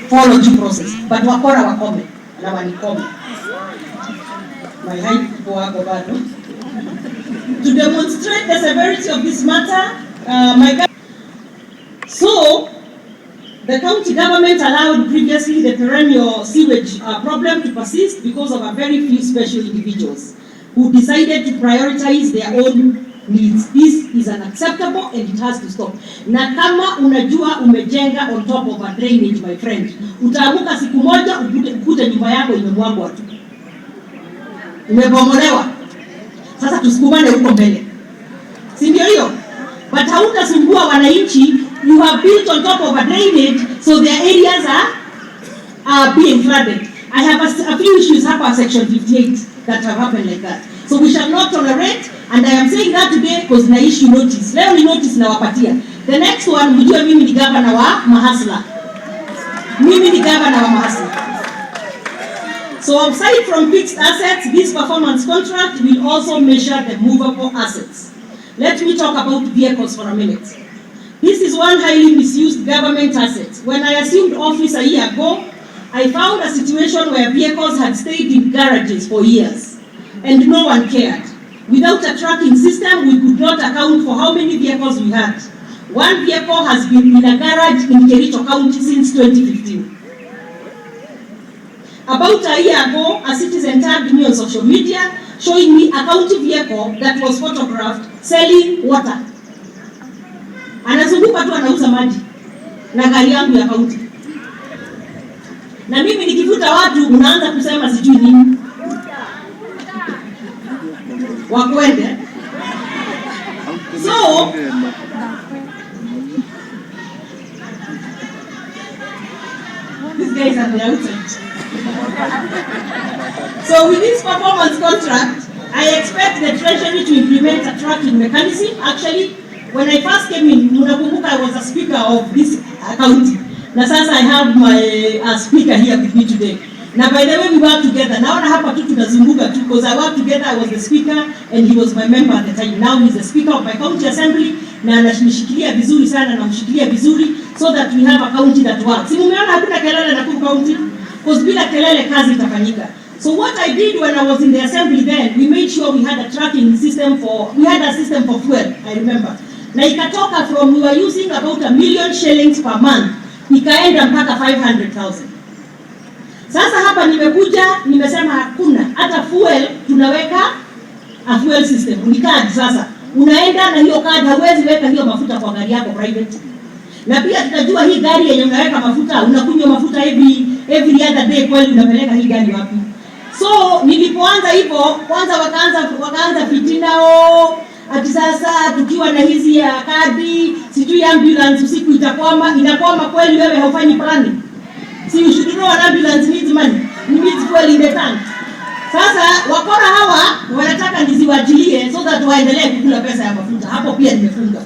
follow due process, but wakora wakome na wanikome. My high people wako bado. To demonstrate the severity of this matter, so the county government allowed previously the perennial sewage problem to persist because of a very few special individuals who decided to prioritize their own needs. This is unacceptable and it has to stop. Na kama unajua umejenga on top of a drainage, my friend, utaamuka siku moja ukute nyumba yako imemwagwa tu, imebomolewa. Sasa tusikumane huko mbele, si ndio hiyo? But hautasumbua wananchi. You have built on top of a drainage, so their areas are being flooded. I have a few issues hapa section 58 that have happened like that. So we shall not tolerate, and I am saying that today because na issue notice. Leo ni notice na wapatia. The next one, mjue mimi ni governor wa mahasla. Mimi ni governor wa mahasla. So aside from fixed assets, this performance contract will also measure the movable assets. Let me talk about vehicles for a minute. This is one highly misused government asset. When I assumed office a year ago, I found a situation where vehicles had stayed in garages for years and no one cared. Without a tracking system, we could not account for how many vehicles we had. One vehicle has been in a garage in Kihika County since 2015. About a year ago, a citizen tagged me on social media showing me a county vehicle that was photographed selling water. Anazunguka tu anauza maji na gari yangu ya kaunti. Na mimi nikivuta watu unaanza kusema sijui nini. Wakwende. So these guys are the outside. So with this performance contract, I expect the Treasury to implement a tracking mechanism. Actually, when I first came in, Munakumbuka, I was a speaker of this county. Na sasa I have my speaker here with me today. Now by the way, we work together. Now I have to tunazunguka too, because I worked together. I was the speaker and he was my member at the time. Now he's the speaker of my county assembly. Na anashikilia vizuri sana na mshikilia vizuri, so that we have a county that works. Si mumeona hakuna kelele Nakuru county? Because bila kelele kazi itafanyika. So what I did when I was in the assembly then, we made sure we had a tracking system we had a system for fuel, I remember. Na ikatoka from we were using about 1 million shillings per month, ikaenda mpaka 500,000. Sasa hapa nimekuja nimesema hakuna hata fuel, tunaweka a fuel system. Unikadi sasa unaenda na hiyo card, hauwezi weka hiyo mafuta kwa gari yako private. Na pia tutajua hii gari yenye unaweka mafuta, unakunywa mafuta every other day, kweli unapeleka hii gari wapi? So nilipoanza hivyo, kwanza wakaanza fitina ati sasa tukiwa na hizi ya kadi, sijui ambulance usiku inakwama kweli, wewe haufanyi planning. Si you should know an ambulance needs money, needs fuel in the tank. Sasa wakora hawa wanataka nisiwajilie so that waendelee kukula pesa ya mafuta. Hapo pia nimefunga.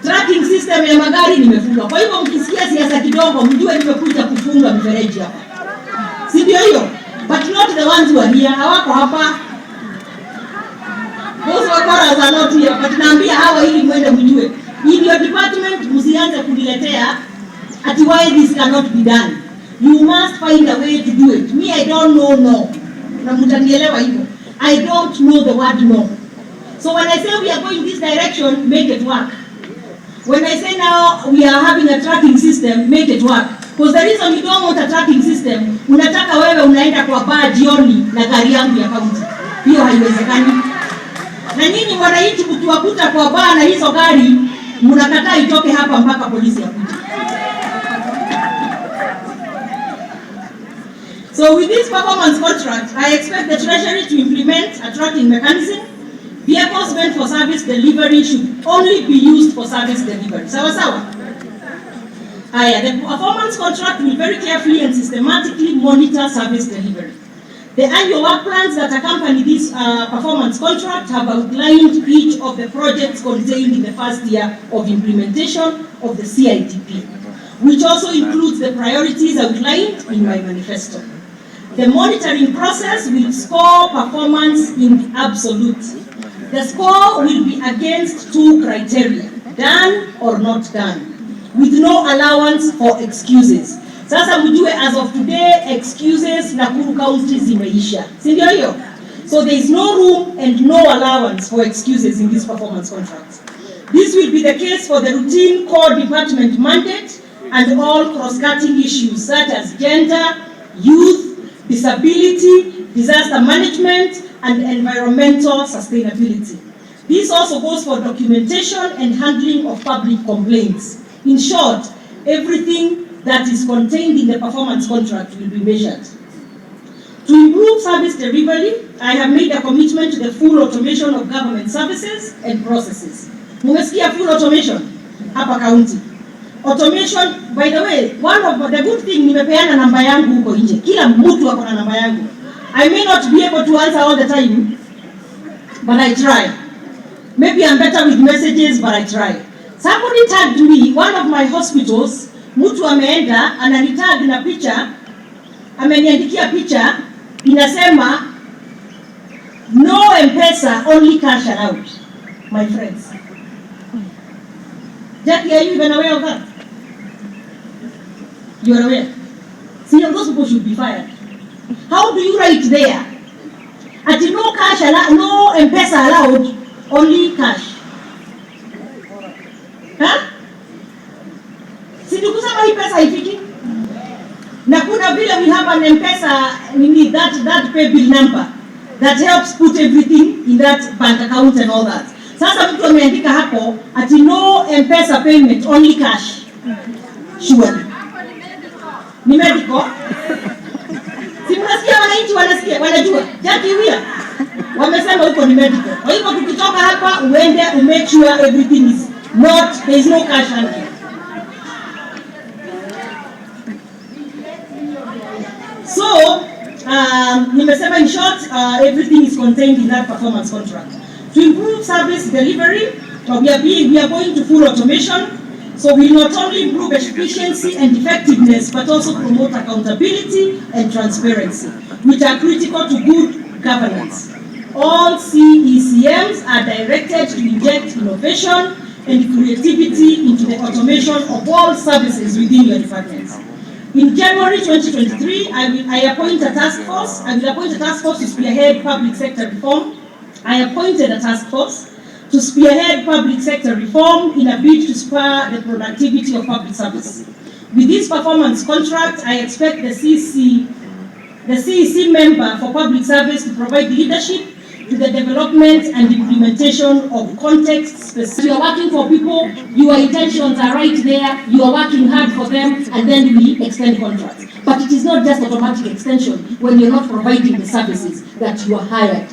Tracking system ya magari nimefunga. Kwa hivyo mkisikia siasa kidogo, mjue nimekuja kufunga mfereji hapa. Si ndio hiyo? But not the ones who are here. Hawako hapa. Those wakoras are not here. But naambia hawa ili mwende mjue. In your department msianze kuniletea ati why this cannot be done. You must find a way to do it. Me, I don't know no. Na mtanielewa hivyo. I don't know the word no. So when I say we are going this direction, make it work. When I say now we are having a tracking system, make it work. Because the reason you don't want a tracking system, unataka wewe unaenda kwa bar jioni na gari yangu ya kaunti. Hiyo haiwezekani. Na nyinyi wananchi mkiwakuta kwa bar na hizo gari, mnakataa itoke hapa mpaka polisi yakuje. So with this performance contract, I expect the Treasury to implement a tracking mechanism. Vehicles meant for service delivery should only be used for service delivery. Sawa sawa? The performance contract will very carefully and systematically monitor service delivery. The annual work plans that accompany this performance contract have outlined each of the projects contained in the first year of implementation of the CITP, which also includes the priorities outlined in my manifesto. The monitoring process will score performance in the absolute. The score will be against 2 criteria, done or not done, with no allowance for excuses. Sasa mjue as of today excuses Nakuru County zimeisha. Si ndio hiyo? So there is no room and no allowance for excuses in this performance contract. This will be the case for the routine core department mandate and all cross-cutting issues such as gender, youth, disability, disaster management, and environmental sustainability. This also goes for documentation and handling of public complaints. In short, everything that is contained in the performance contract will be measured. To improve service delivery, I have made a commitment to the full automation of government services and processes. Mumesikia full automation hapa county. Automation, by the way, one of the good thing, nimepeana namba yangu huko nje. Kila mtu ako na namba yangu. I may not be able to answer all the time, but I try. Maybe I'm better with messages, but I try. Somebody tagged me, one of my hospitals, mtu ameenda, ananitag na picha, ameniandikia picha, inasema, no M-Pesa, only cash allowed, my friends. Jackie, are you even aware of that? You are aware? See, those people should be fired. How do you write there? At no cash allowed, no M-Pesa allowed, only cash. Huh? Si tukusema hii pesa haifiki? Na kuna vile we have an M-Pesa, we need that pay bill number that helps put everything in that bank account and all that. Sasa mtu ameandika hapo ati no M-Pesa payment, only cash. Sure. Ni medical. Si mnasikia wananchi wanajua. Jackie Wia wamesema huko ni medical. Kwa hivyo tukitoka hapa uende make sure everything is not, there is no cash handling. So, nimesema in short, everything is contained in that performance contract. To improve service delivery, we are going to full automation. So we not only improve efficiency and effectiveness, but also promote accountability and transparency, which are critical to good governance. All CECMs are directed to inject innovation and creativity into the automation of all services within your departments. In January 2023, I will appoint a task force to spearhead public sector reform. I appointed a task force to spearhead public sector reform in a bid to spur the productivity of public service. With this performance contract, I expect the CEC member for public service to provide leadership to the development and implementation of context-specific. You are working for people, your intentions are right there, you are working hard for them, and then we extend contracts. But it is not just automatic extension when you're not providing the services that you are hired